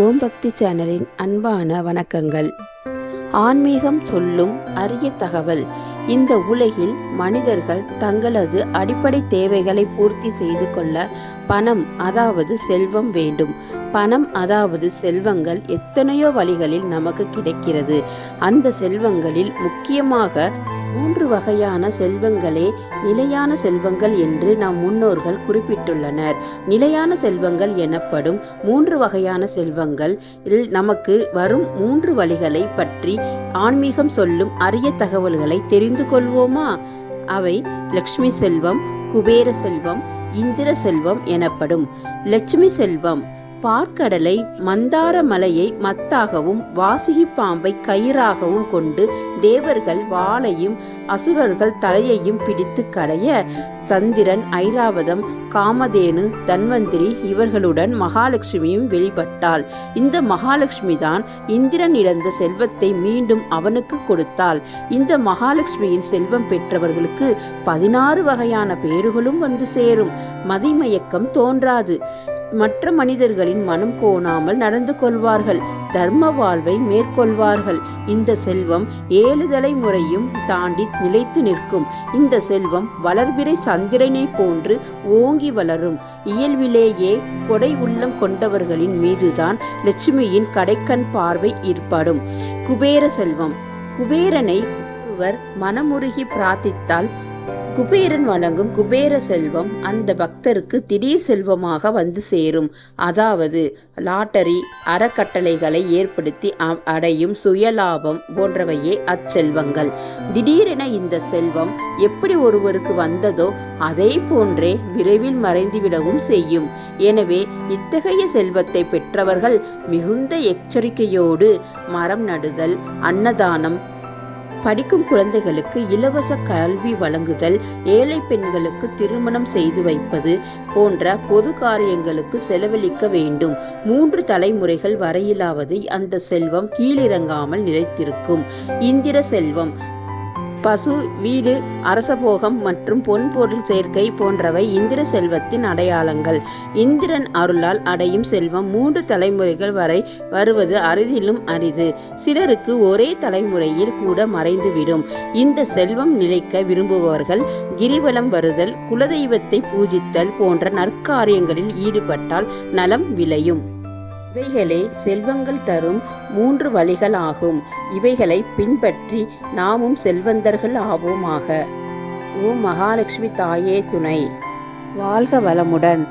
ஓம் பக்தி சேனலின் அன்பான வணக்கங்கள். ஆன்மீகம் சொல்லும் அரிய தகவல். இந்த உலகில் மனிதர்கள் தங்களது அடிப்படை தேவைகளை பூர்த்தி செய்து கொள்ள பணம் அதாவது செல்வம் வேண்டும். பணம் அதாவது செல்வங்கள் எத்தனையோ வழிகளில் நமக்கு கிடைக்கிறது. அந்த செல்வங்களில் முக்கியமாக 3 வகையான செல்வங்களே நிலையான செல்வங்கள் என்று நம் முன்னோர்கள் குறிப்பிட்டுள்ளனர். நிலையான செல்வங்கள் எனப்படும் 3 வகையான செல்வங்கள் நமக்கு வரும் 3 வழிகளை பற்றி ஆன்மீகம் சொல்லும் அரிய தகவல்களை தெரிந்து கொள்வோமா? அவை லட்சுமி செல்வம், குபேர செல்வம், இந்திர செல்வம் எனப்படும். லட்சுமி செல்வம் பார்க்கடலை மந்தார மலையை மத்தாகவும் வாசுகி பாம்பை கயிறாகவும் கொண்டு தேவர்கள் வாளையும் அசுரர்கள் தலையையும் பிடித்து கடைய சந்திரன், ஐராவதம், காமதேனு, தன்வந்திரி இவர்களுடன் மகாலட்சுமியும் வெளிப்பட்டாள். இந்த மகாலட்சுமி தான் இந்திரன் இழந்த செல்வத்தை மீண்டும் அவனுக்கு கொடுத்தாள். இந்த மகாலட்சுமியின் செல்வம் பெற்றவர்களுக்கு 16 வகையான பேறுகளும் வந்து சேரும். மதிமயக்கம் தோன்றாது. மற்ற மனிதர்களின் மனம் கோணாமல் நடந்து கொள்வார்கள். தர்ம வாழ்வை மேற்கொள்வார்கள். இந்த செல்வம் 7 தலைமுறையும் தாண்டி நிலைத்து நிற்கும். இந்த செல்வம் வளர்பிறை சந்திரனை போன்று ஓங்கி வளரும். இயல்பிலேயே கொடை உள்ளம் கொண்டவர்களின் மீதுதான் லட்சுமியின் கடைக்கண் பார்வை ஏற்படும். குபேர செல்வம். குபேரனை ஒருவர் மனமுருகி பிரார்த்தித்தால் குபேரன் வழங்கும் குபேர செல்வம் அந்த பக்தருக்கு திடீர் செல்வமாக வந்து சேரும். அதாவது லாட்டரி, அறக்கட்டளைகளை ஏற்படுத்தி அடையும் சுயலாபம் போன்றவையே அச்செல்வங்கள். திடீரென இந்த செல்வம் எப்படி ஒருவருக்கு வந்ததோ அதே போன்றே விரைவில் மறைந்துவிடவும் செய்யும். எனவே இத்தகைய செல்வத்தை பெற்றவர்கள் மிகுந்த எச்சரிக்கையோடு மரம் நடுதல், அன்னதானம், படிக்கும் குழந்தைகளுக்கு இலவச கல்வி வழங்குதல், ஏழை பெண்களுக்கு திருமணம் செய்து வைப்பது போன்ற பொது காரியங்களுக்கு செலவழிக்க வேண்டும். 3 தலைமுறைகள் வரையிலாவது அந்த செல்வம் கீழிறங்காமல் நிலைத்திருக்கும். இந்திர செல்வம் பசு, வீடு, அரசபோகம் மற்றும் பொன் பொருள் சேர்க்கை போன்றவை இந்திர செல்வத்தின் அடையாளங்கள். இந்திரன் அருளால் அடையும் செல்வம் 3 தலைமுறைகள் வரை வருவது அரிதிலும் அரிது. சிலருக்கு ஒரே தலைமுறையில் கூட மறைந்துவிடும். இந்த செல்வம் நிலைக்க விரும்புபவர்கள் கிரிவலம் வருதல், குலதெய்வத்தை பூஜித்தல் போன்ற நற்காரியங்களில் ஈடுபட்டால் நலம் விளையும். இவைகளே செல்வங்கள் தரும் 3 வழிகள் ஆகும். இவைகளை பின்பற்றி நாமும் செல்வந்தர்கள் ஆவோமாக. ஓம் மகாலட்சுமி தாயே துணை. வாழ்க வளமுடன்.